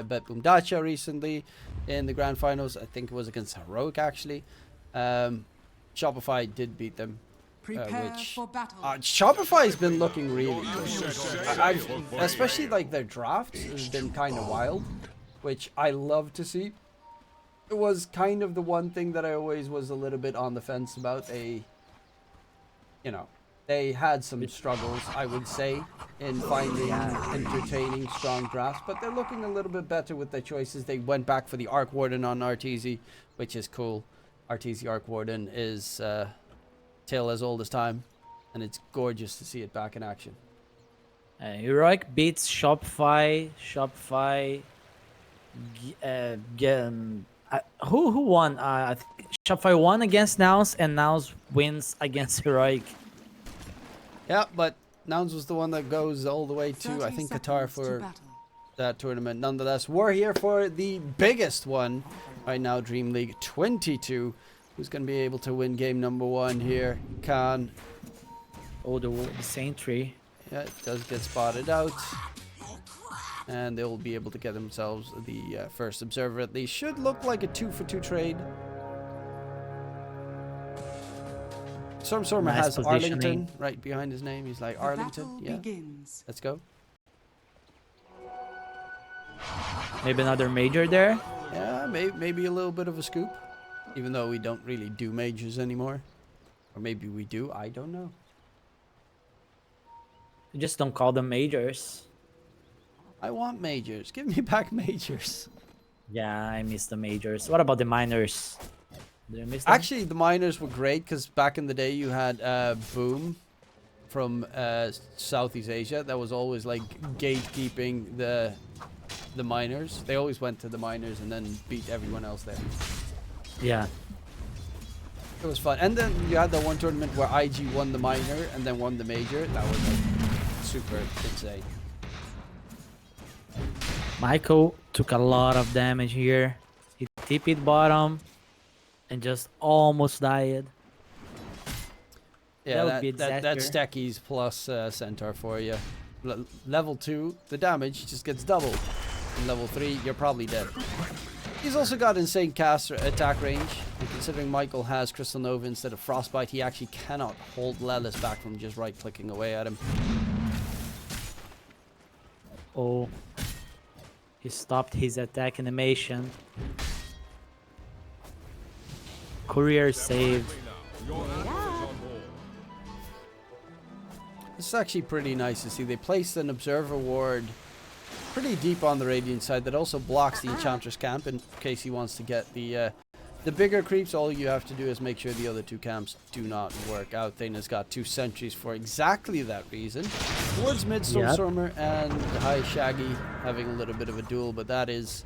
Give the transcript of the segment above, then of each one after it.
Bet Boom Dacha recently in the grand finals. I think it was against Heroic actually. Shopify did beat them. Which Shopify's been looking really good. Especially like their drafts has been kind of wild, which I love to see. It was kind of the one thing that I always was a little bit on the fence about. They had some struggles, I would say, in finding entertaining strong drafts, but they're looking a little bit better with their choices. They went back for the Arc Warden on Arteezy, which is cool. Arteezy Arc Warden is tale as old as time, and it's gorgeous to see it back in action. Heroic beats Shopify. Who won? I think Shopify won against Nouns, and Nouns wins against Heroic. Yeah, but Nouns was the one that goes all the way to, I think, Qatar for that tournament. Nonetheless, we're here for the biggest one right now, DreamLeague 22. Who's going to be able to win game number 1 here? Khan. Oh, the Saintry. Yeah, it does get spotted out. And they'll be able to get themselves the first observer at least. Should look like a 2-for-2 trade. Stormstormer has Arlington right behind his name. He's like, Arlington, yeah. Let's go. Maybe another major there. Yeah, maybe a little bit of a scoop. Even though we don't really do majors anymore. Or maybe we do, I don't know. You just don't call them majors. I want majors. Give me back majors. Yeah, I miss the majors. What about the minors? Did I miss them? Actually, the minors were great because back in the day you had Boom from Southeast Asia that was always like gatekeeping the minors. They always went to the minors and then beat everyone else there. Yeah. It was fun. And then you had that one tournament where IG won the minor and then won the major. That was like super insane. Michael took a lot of damage here. He TP'd bottom and just almost died. Yeah, that's Steckies plus Centaur for you. Level 2, the damage just gets doubled. And level 3, you're probably dead. He's also got insane cast attack range, and considering Michael has Crystal Nova instead of Frostbite, he actually cannot hold Lelis back from just right-clicking away at him. Oh, he stopped his attack animation. Courier saved. This is actually pretty nice to see. They placed an Observer Ward pretty deep on the Radiant side that also blocks the Enchantress camp in case he wants to get the bigger creeps. All you have to do is make sure the other 2 camps do not work out. Thane's got 2 sentries for exactly that reason. Towards mid, Stormstormer and High Shaggy having a little bit of a duel, but that is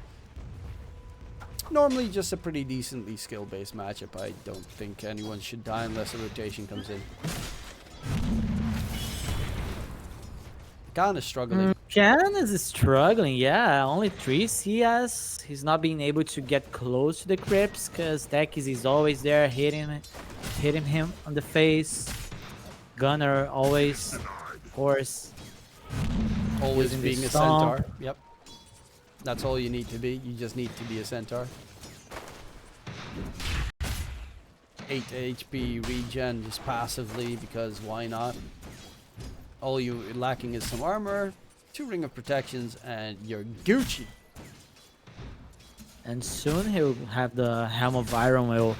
normally just a pretty decently skill-based matchup. I don't think anyone should die unless a rotation comes in. Khan is struggling. Khan is struggling, yeah. Only 3s he has. He's not being able to get close to the crypts because Tekis is always there hitting him on the face. Gunner always, of course. Always being a centaur. Yep. That's all you need to be. You just need to be a centaur. 8 HP regen just passively because why not? All you're lacking is some armor, 2 Ring of Protections, and you're Gucci. And soon he'll have the Helm of Iron Will.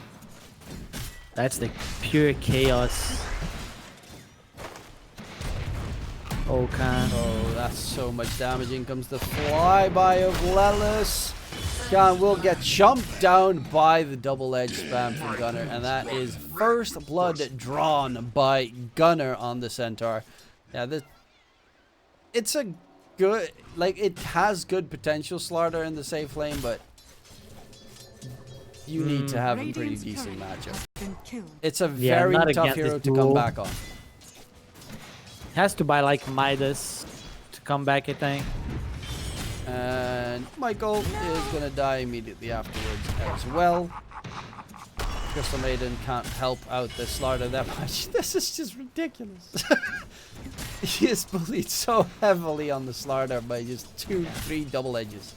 That's the pure chaos. Oh, Khan. Oh, that's so much damage. In comes the flyby of Lelis. Khan will get jumped down by the double-edged spam from Gunner, and that is first blood drawn by Gunner on the Centaur. Yeah, it's a good, like, it has good potential, Slardar in the safe lane, but you need to have a pretty decent matchup. It's a very tough hero to come back on. Has to buy like Midas to come back, I think. And Michael is gonna die immediately afterwards as well. Crystal Maiden can't help out the Slardar that much. This is just ridiculous. He is bullied so heavily on the Slardar by just 2-3 double edges.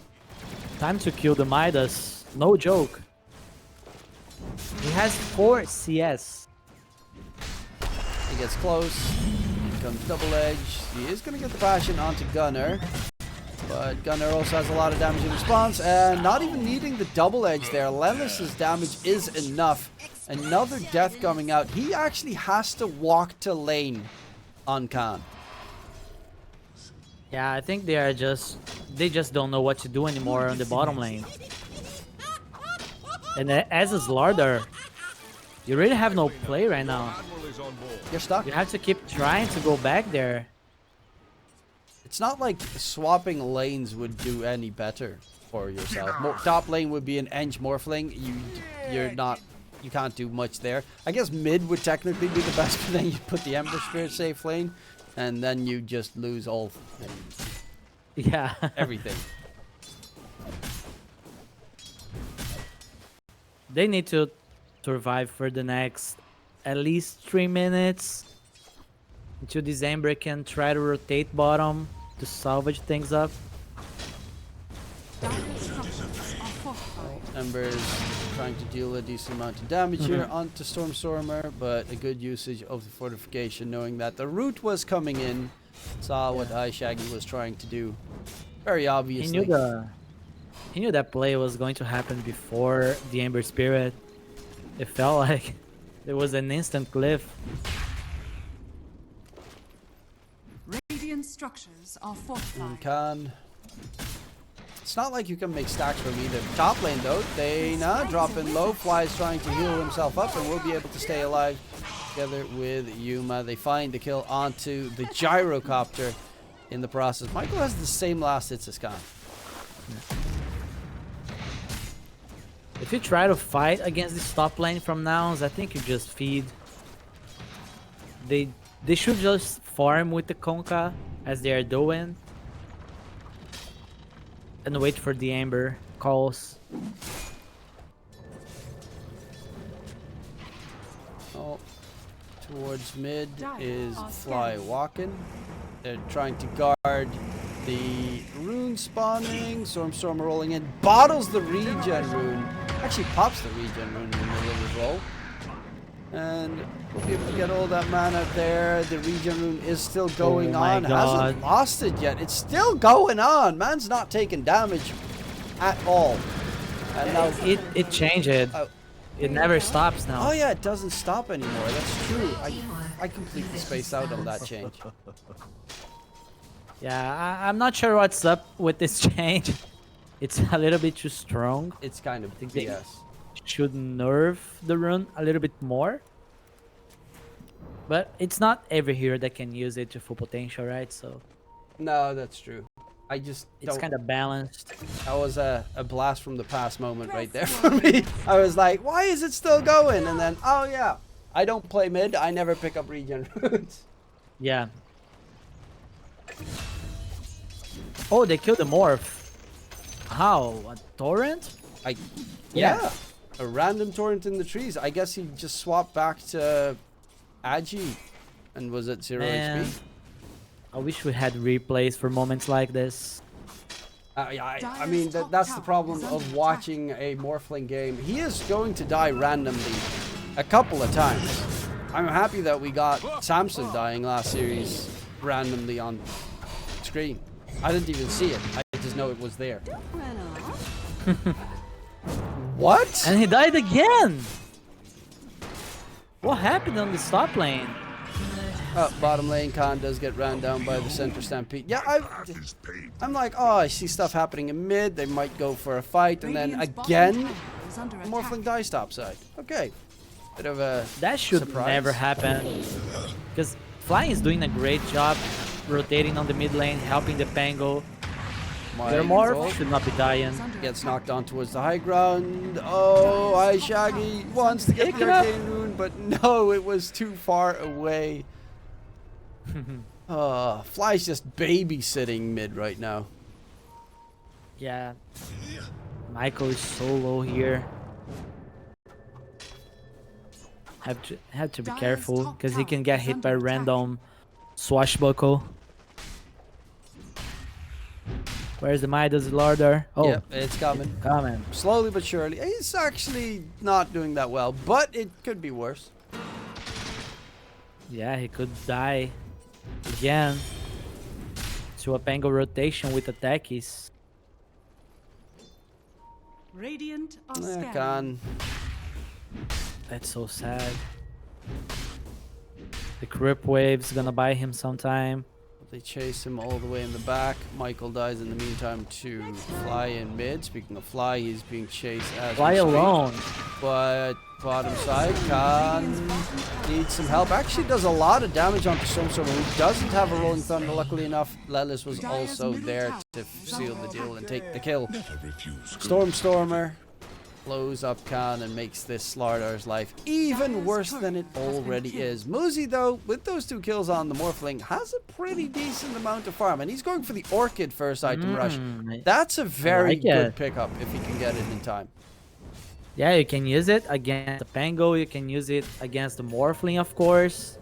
Time to kill the Midas. No joke. He has 4 CS. He gets close. Here comes Double Edge. He is going to get the passion onto Gunner. But Gunner also has a lot of damage in response. And not even needing the Double Edge there. Lelis's damage is enough. Another death coming out. He actually has to walk to lane on Khan. Yeah, I think they just don't know what to do anymore on the bottom lane. And as a Slardar, you really have no play right now. You're stuck. You have to keep trying to go back there. It's not like swapping lanes would do any better for yourself. Top lane would be an Eng Morphling. You can't do much there. I guess mid would technically be the best, but then you put the Ember Spirit safe lane, and then you just lose all. Yeah. Everything. They need to survive for the next at least 3 minutes until this Ember can try to rotate bottom to salvage things up. Ember's trying to deal a decent amount of damage here onto Stormer, but a good usage of the fortification, knowing that the root was coming in. Saw what Shaggy was trying to do. Very obviously. He knew that play was going to happen before the Ember Spirit. It felt like there was an instant cliff. Radiant structures are fortified. Khan. It's not like you can make stacks from either. Top lane though, they dropping low. Fly is trying to heal himself up and will be able to stay alive together with Yuma. They find the kill onto the gyrocopter in the process. Michael has the same last hits as Khan. If you try to fight against this top lane from nouns, I think you just feed. They should just farm with the Conca as they are doing. And wait for the Ember calls. Oh, towards mid is Fly walking. They're trying to guard the rune spawning. Storm rolling in, bottles the regen rune. Actually pops the regen rune in the middle of his roll. And we'll be able to get all that mana there. The regen rune is still going on. God. Hasn't lost it yet. It's still going on. Man's not taking damage at all. And now It changed. It never stops now. oh yeah, it doesn't stop anymore. That's true. I completely spaced out on that change. Yeah, I'm not sure what's up with this change. It's a little bit too strong. It's kind of think they- BS. Should nerf the rune a little bit more. But it's not every hero that can use it to full potential, right? So No, that's true. I just it's don't. kind of balanced. That was a blast from the past moment right there for me. I was like, why is it still going? And then, oh yeah, I don't play mid. I never pick up regen runes. Yeah. Oh, they killed the morph. How? A torrent? Yeah. A random torrent in the trees. I guess he just swapped back to Agi and was at 0 Man, HP. I wish we had replays for moments like this. I mean, that's the problem of watching a Morphling game. He is going to die randomly a couple of times. I'm happy that we got Samson dying last series randomly on screen. I didn't even see it. I just know it was there. What? And he died again! What happened on the top lane? Bottom lane, Khan does get ran down by the center stampede. Yeah, I'm like, oh, I see stuff happening in mid. They might go for a fight, and then again, Morphling dies topside. Okay, bit of a That should surprise. never happen. Because Flying is doing a great job rotating on the mid lane, helping the Pango. Their morph should not be dying. Gets knocked on towards the high ground. Oh, Shaggy wants to get Pick the it up. arcane rune, but no, it was too far away. Fly's just babysitting mid right now. Yeah. Michael is so low here. Have to be careful because he can get hit by random swashbuckle. Where's the Midas Larder? Oh, Yep, it's coming. coming. Slowly but surely. He's actually not doing that well, but it could be worse. Yeah, he could die again to a Pango rotation with attackies. Radiant are Yeah, scanning. Khan. That's so sad. The Crip Wave's gonna buy him sometime. They chase him all the way in the back. Michael dies in the meantime to Fly in mid. Speaking of Fly, he's being chased as Fly we speak. alone. But bottom side, Khan needs some help. Actually does a lot of damage onto Stormstormer, who doesn't have a Rolling Thunder. Luckily enough, Lelis was also there to seal the deal and take the kill. Stormstormer blows up Khan and makes this Slardar's life even worse than it already is. Muzi, though, with those 2 kills on the Morphling, has a pretty decent amount of farm. And he's going for the Orchid first item rush. That's a very like good it. pickup if he can get it in time. Yeah, you can use it against the Pango. You can use it against the Morphling, of course.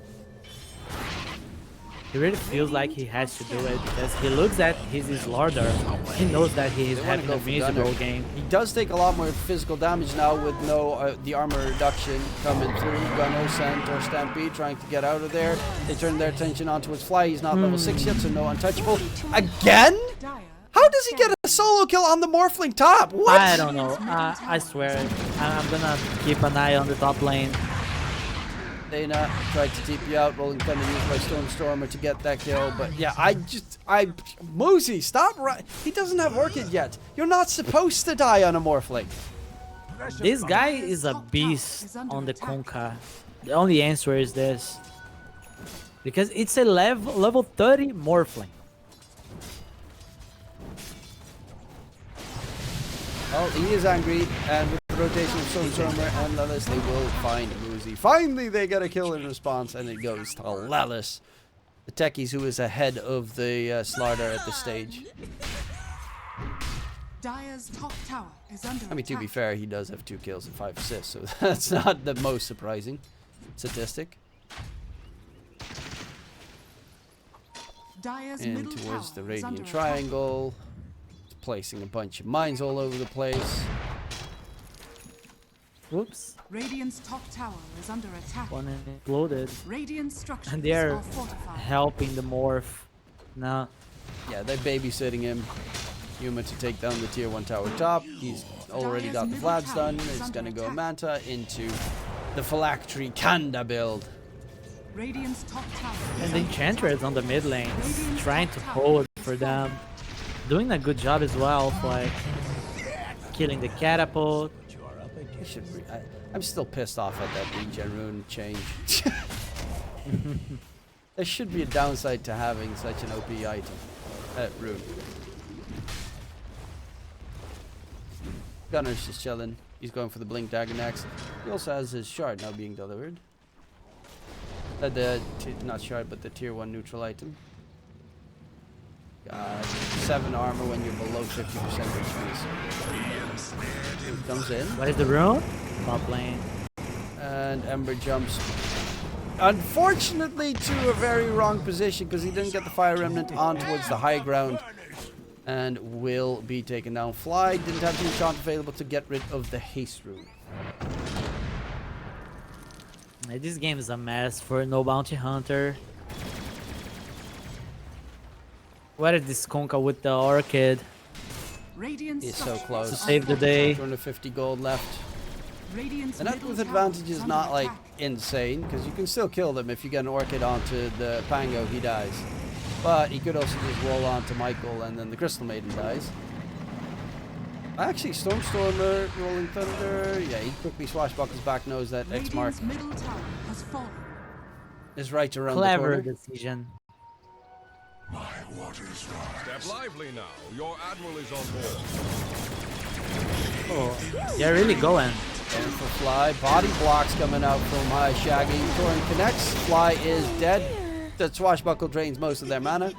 He really feels like he has to do it because he looks at his Larder. He knows that he is They wanna having go a for miserable Gunner. game. He does take a lot more physical damage now with no the armor reduction coming through. Gunner, Scent, or Stampede trying to get out of there. They turn their attention onto his Fly. He's not level 6 yet, so no untouchable. Again? Dire How does he get a solo kill on the Morphling top? What? I don't know. I swear. I'm gonna keep an eye on the top lane. Dana tried to TP out, Rolling Thunder used by Stormstormer to get that kill, but yeah, Muzi, stop right. He doesn't have Orchid yet. You're not supposed to die on a Morphling. This guy is a beast on the Conca. The only answer is this. Because it's a level 30 Morphling. Well, he is angry, and with the rotation of Stormstormer and Lelis, they will find Muzi. Finally, they get a kill in response, and it goes to Lelis. The techies who is ahead of the Slardar at this stage. Dire's top tower is under I mean, to be attack. fair, he does have 2 kills and 5 assists, so that's not the most surprising statistic. Dire's In middle towards the tower is under Radiant attack. Triangle. Placing a bunch of mines all over the place. Whoops. Radiant's top tower is under attack. One exploded. Radiant structures And they're are fortified. helping the Morph. Now, Yeah, they're babysitting him. Yuma to take down the tier 1 tower top. He's already got the Vlads done. It's gonna go Manta into the Phylactery Kanda build. Radiant's top tower is and the under Enchantress on the mid lane, trying to hold for them. Doing a good job as well, for like killing the catapult. He should I'm still pissed off at that regen rune change. There should be a downside to having such an OP item. Rune. Gunner's just chilling. He's going for the Blink Dagger next. He also has his shard now being delivered. Not shard, but the tier 1 neutral item. 7 armor when you're below 50% HP. He comes in. What is the rune? Top lane. And Ember jumps, unfortunately, to a very wrong position because he didn't get the Fire Remnant on towards the high ground and will be taken down. Fly didn't have the enchant available to get rid of the haste rune. This game is a mess for no bounty hunter. What is this Conca with the Orchid? Radiant He's so structures close. To are save the day. 250 gold left. Radiant's And that middle with tower advantage is under not like attack. insane because you can still kill them if you get an Orchid onto the Pango, he dies. But he could also just roll onto Michael and then the Crystal Maiden dies. Actually, Stormstormer, Rolling Thunder, yeah, he quickly swashbuckles back, knows that X mark Radiant's middle tower has fallen. is right around the Clever corner. decision. Step lively now. Your admiral is on board. Oh, they're really going. And for Fly, body blocks coming out from Shaggy. Torin connects, Fly is dead. The swashbuckle drains most of their mana,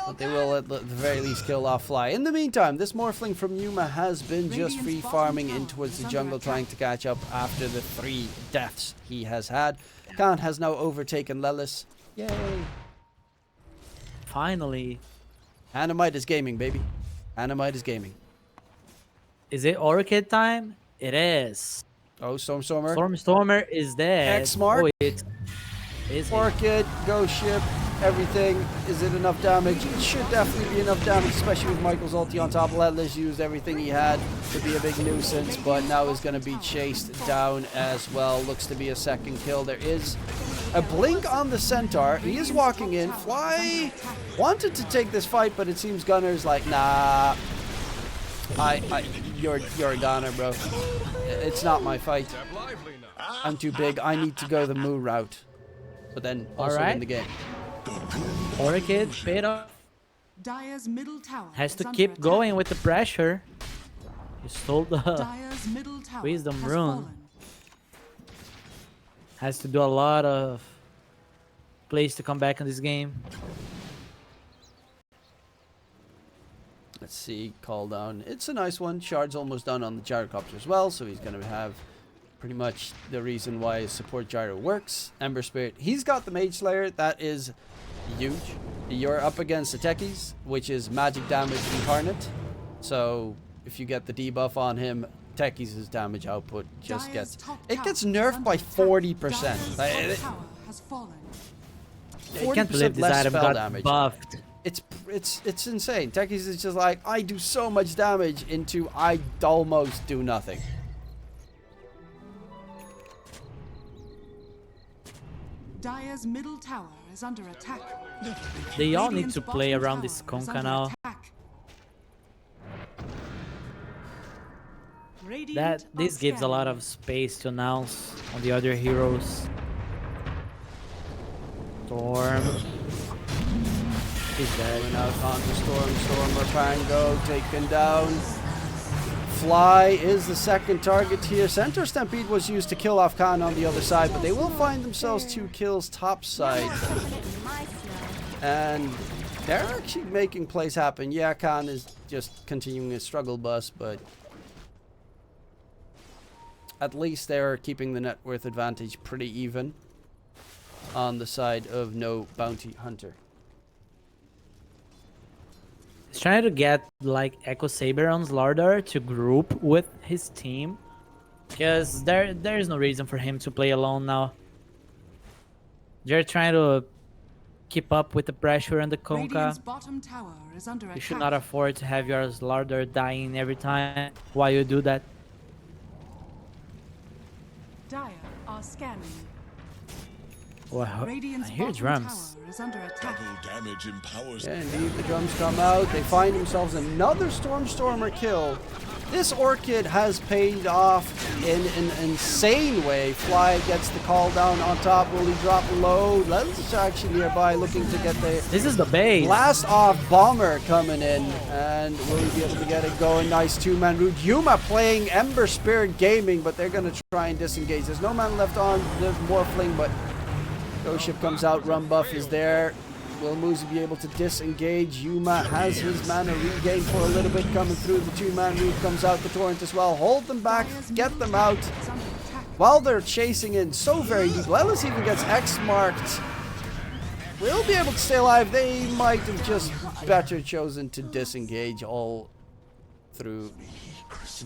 but they will at the very least kill off Fly. In the meantime, this Morphling from Yuma has been just free farming in towards the jungle, trying to catch up after the 3 deaths he has had. Khan has now overtaken Lelis. Yay! Finally. Animite is gaming, baby. Animite is gaming. Is it Orchid time? It is. Oh, Stormstormer. Stormer is dead. X-Mark. Oh, it is. Orchid, Ghost Ship, everything. Is it enough damage? It should definitely be enough damage, especially with Michael's ulti on top. Letless used everything he had to be a big nuisance, but now is going to be chased down as well. Looks to be a second kill. There is a blink on the Centaur. He is walking in. Fly wanted to take this fight, but it seems Gunner's like, nah. You're a goner, bro. It's not my fight. I'm too big. I need to go the Moo route. But then also win the game. Orchid paid off. Dire's middle tower Has is to under keep attack. going with the pressure. He stole the Dire's middle tower Wisdom has rune. fallen. has to do a lot of plays to come back in this game. Let's see, call down. It's a nice one. Shard's almost done on the gyrocopter as well, so he's going to have pretty much the reason why his support gyro works. Ember Spirit, he's got the Mage Slayer. That is huge. You're up against the techies, which is magic damage incarnate. So if you get the debuff on him, techies' damage output just Dire's gets... top It tower gets is nerfed under by attack. 40%. Dire's Like, top tower has fallen. I can't 40% believe this less item spell got damage. buffed. It's insane. Techies is just like, I do so much damage into I almost do nothing. Dire's middle tower is under attack. They all need Radiant's to play bottom around this tower is Conca under now. attack. Radiant That this are gives a lot scanning. of space to nouns on the other heroes. Storm. He's dead. Going out onto Stormer Pango taken down. Fly is the second target here. Centaur Stampede was used to kill off Khan on the other side, but they will find themselves 2 kills top side. And they're actually making plays happen. Yeah, Khan is just continuing his struggle bus, but at least they're keeping the net worth advantage pretty even on the side of no bounty hunter. He's trying to get like Echo Saber on Slardar to group with his team, because there is no reason for him to play alone now. They're trying to keep up with the pressure and the Radiant's Conca. bottom tower is under You attack. should not afford to have your Slardar dying every time while you do that. Dire are scanning. Wow, I Radiant's hear bottom drums. tower is under attack. Damage empowers. Yeah, indeed, the drums come out. They find themselves another Stormer kill. This Orchid has paid off in an insane way. Fly gets the call down on top. Will he drop low? Let's actually nearby looking to get the This is the base. blast off Bomber coming in. And will he be able to get it going? Nice 2-man route. Yuma playing Ember Spirit Gaming, but they're going to try and disengage. There's no man left on. There's Morphling, but Ghost Ship comes out. Run buff is there. Will Muzi be able to disengage? Yuma has his mana regained for a little bit coming through. The 2-man route comes out. The Torrent as well. Hold them back. Get them out. Is under attack. While they're chasing in so very deep. Lelis even gets X-marked. Will be able to stay alive. They might have just better chosen to disengage all through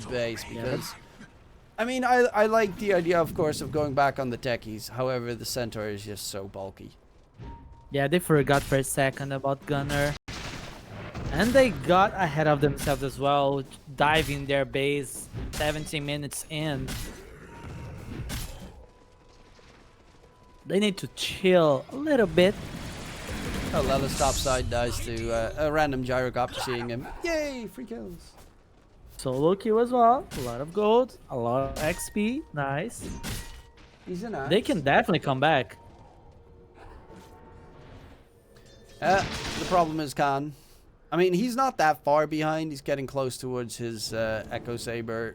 base because... I mean, I like the idea, of course, of going back on the techies. However, the Centaur is just so bulky. Yeah, they forgot for a second about Gunner. And they got ahead of themselves as well, diving their base 17 minutes in. They need to chill a little bit. Oh, Lelis topside dies to a random gyrocopter seeing him. Yay, free kills. Solo kill as well. A lot of gold, a lot of XP. Nice. He's an ass. They can definitely come back. The problem is Khan. I mean, he's not that far behind. He's getting close towards his Echo Saber.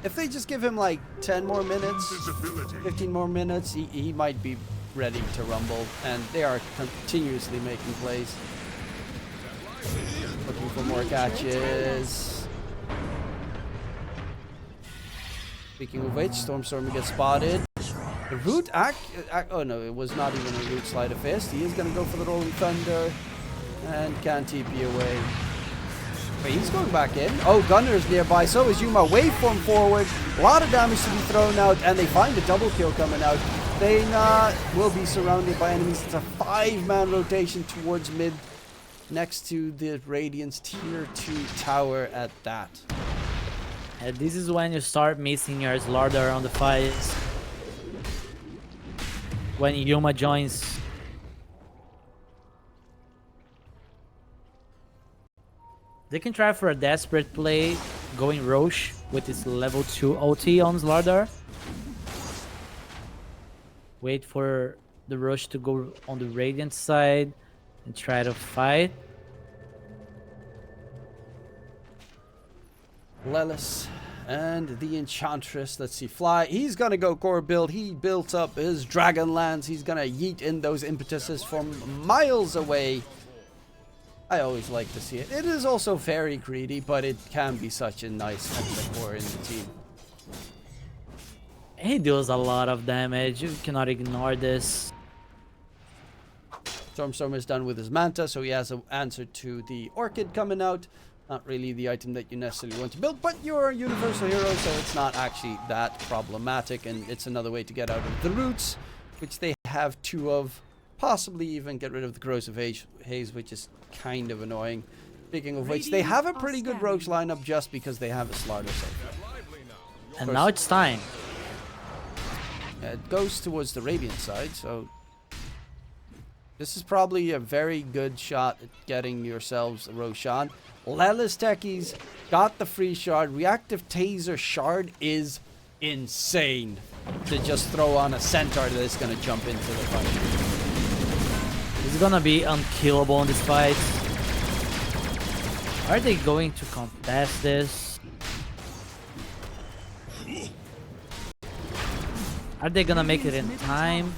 If they just give him like 10 more minutes, 15 more minutes, he might be ready to rumble. And they are continuously making plays. Looking for more catches. Speaking of which, Stormstormer gets spotted. The root oh no, it was not even a root sleight of fist. He is going to go for the Rolling Thunder and can't TP away. But he's going back in. Oh, Gunner's nearby. So is Yuma. Waveform forward. A lot of damage to be thrown out. And they find a double kill coming out. They will be surrounded by enemies. It's a 5-man rotation towards mid. Next to the Radiant's tier 2 tower at that. And this is when you start missing your Slardar on the fights. When Yuma joins. They can try for a desperate play, going Roche with his level 2 ulti on Slardar. Wait for the Roche to go on the Radiant side and try to fight. Lelis and the Enchantress. Let's see. Fly. He's going to go core build. He built up his Dragonlance. He's going to yeet in those impetuses from miles away. I always like to see it. It is also very greedy, but it can be such a nice extra core in the team. He deals a lot of damage. You cannot ignore this. Stormstormer is done with his Manta, so he has an answer to the Orchid coming out. Not really the item that you necessarily want to build, but you're a universal hero, so it's not actually that problematic, and it's another way to get out of the roots, which they have 2 of. Possibly even get rid of the Corrosive Haze, which is kind of annoying. Speaking of which, they have a pretty good Roach lineup just because they have a Slardar so far. And now it's time. It goes towards the Radiant side, so this is probably a very good shot at getting yourselves a Roshan. Lelis techies got the free shard. Reactive Taser shard is insane to just throw on a Centaur that is going to jump into the fight. He's gonna be unkillable in this fight. Are they going to contest this? Are they gonna make it in time?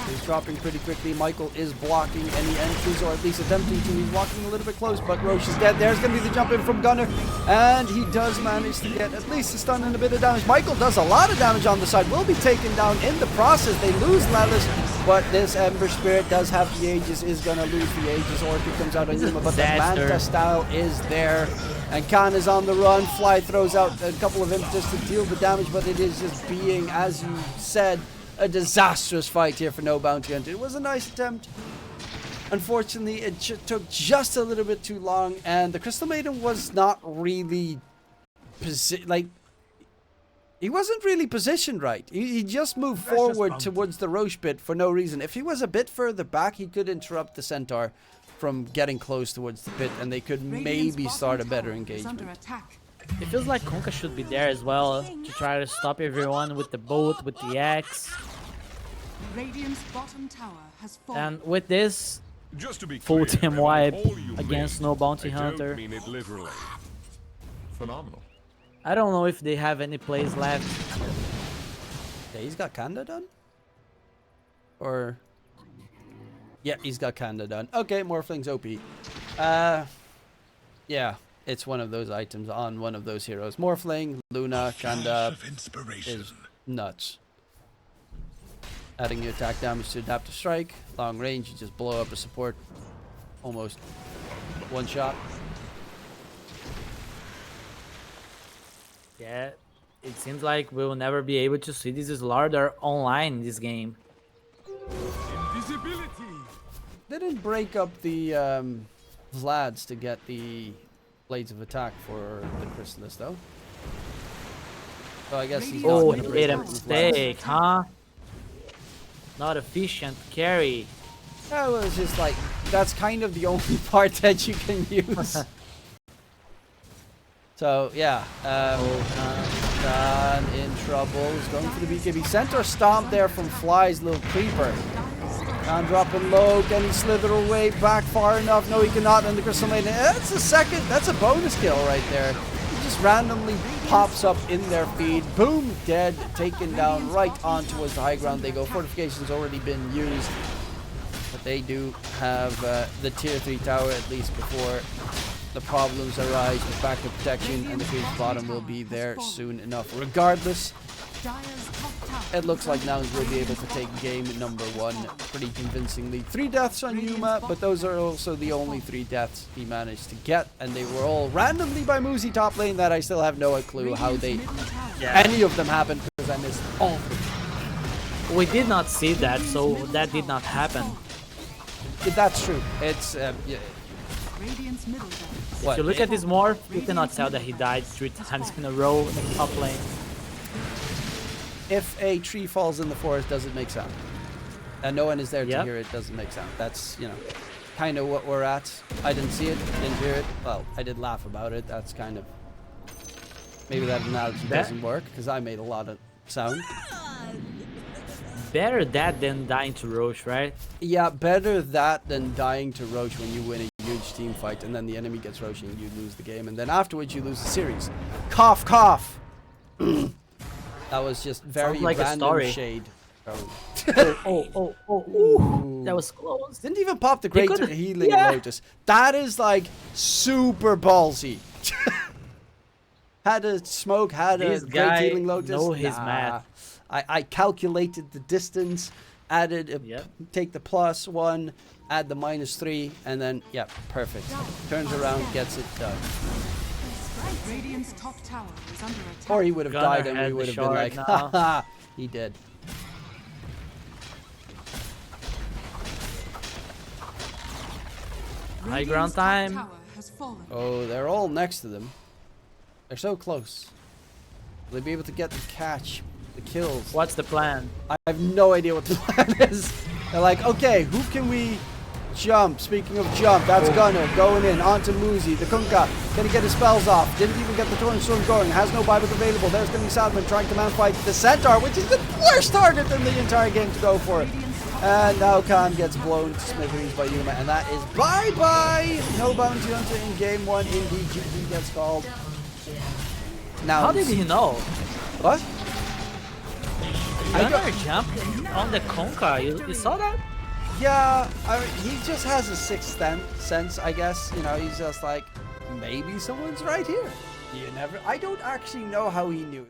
He's dropping pretty quickly. Michael is blocking any entries, or at least attempting to. He's walking a little bit close, but Roche is dead. There's going to be the jump in from Gunner, and he does manage to get at least a stun and a bit of damage. Michael does a lot of damage on the side. Will be taken down in the process. They lose Lelis, but this Ember Spirit does have the Aegis, is going to lose the Aegis. Orchid comes out on Yuma, but the Manta style is there. And Khan is on the run. Fly throws out a couple of impetus to deal the damage, but it is just being, as you said, a disastrous fight here for no bounty hunter. It was a nice attempt. Unfortunately, it took just a little bit too long, and the Crystal Maiden was not really he wasn't really positioned right. He just moved forward towards the Roche pit for no reason. If he was a bit further back, he could interrupt the Centaur from getting close towards the pit, and they could maybe start a better engagement. It feels like Kunkka should be there as well to try to stop everyone with the boat, with the axe. Radiant's bottom tower has fallen. And with this Just to be full clear, team and wipe all you against mean, no bounty I hunter. don't mean it literally. Phenomenal. I don't know if they have any plays left. Yeah, he's got Kanda done? Or... yeah, he's got Kanda done. Okay, Morphling's OP. Yeah, it's one of those items on one of those heroes. Morphling, Luna, Kanda is nuts. Adding your attack damage to adaptive strike. Long range, you just blow up a support. Almost one shot. Yeah, it seems like we will never be able to see this Slardar online in this game. Invisibility. Didn't break up the Vlads to get the Blades of Attack for the Chrysalis though. So I guess he's not Oh, gonna he break made a up the Vlads. mistake, huh? Not efficient carry. That was just like, that's kind of the only part that you can use. So yeah, Khan in trouble. He's going for the BKB. Centaur stomp there from Fly's little creeper. Khan dropping low. Can he slither away back far enough? No, he cannot. And the Crystal Maiden. That's a second. That's a bonus kill right there. He just randomly pops up in their feed. Boom, dead. Taken down right on towards the high ground they go. Fortification's already been used. But they do have the tier 3 tower at least before the problems arise with backup protection, and the creep's bottom will be there soon enough. Regardless, Dire's top tower It looks is like under Nouns will be able to take game number 1 pretty convincingly. 3 deaths on Yuma, but those are also the only 3 deaths he managed to get, and they were all randomly by Muzi top lane that I still have no clue how they any of them happened because I missed all of them. We did not see that, so that did not happen. That's true. It's yeah. Radiant's middle tower. What? If you look at this morph, you cannot tell that he died 3 times in a row in the top lane. If a tree falls in the forest, does it make sound? And no one is there to Yep. hear it, doesn't make sound. That's, you know, kind of what we're at. I didn't see it, didn't hear it. Well, I did laugh about it. That's kind of... Maybe that analogy doesn't work, because I made a lot of sound. Better that than dying to Roche, right? Yeah, better that than dying to Roche when you win a huge team fight, and then the enemy gets Roche and you lose the game, and then afterwards you lose the series. Cough, cough! That was just very Sounds like a random story. shade. Oh, that was close. Didn't even pop the great could've- healing yeah. Lotus. That is like super ballsy. Had a smoke, had This a great guy healing Lotus. know his math. I calculated the distance, added a, Yep. take the +1, add the -3, and then yeah, perfect. Turns around, gets it done. Radiant's top tower is under attack. Or he would have Gunnar died and has we the would have been shard like, now. haha, he did. High ground Radiant's top time. tower has fallen. Oh, they're all next to them. They're so close. Will they be able to get the catch, the kills? What's the plan? I have no idea what the plan is. They're like, okay, who can we jump? Speaking of jump, that's Gunnar going in onto Muzi. The Kunkka gonna get his spells off. Didn't even get the Torrent Storm going. Has no Bibles available. There's gonna be Salmon trying to fight the Centaur, which is the worst target in the entire game to go for. And now Khan gets blown to smithereens by Yuma, and that is bye-bye. No bounty hunter in game 1. Indeed, GG gets called. Now, How did he know? what? Gunnar jumped on the Conker. You saw that? Yeah, I mean, he just has a sixth sense, I guess. You know, he's just like, maybe someone's right here. You never. I don't actually know how he knew.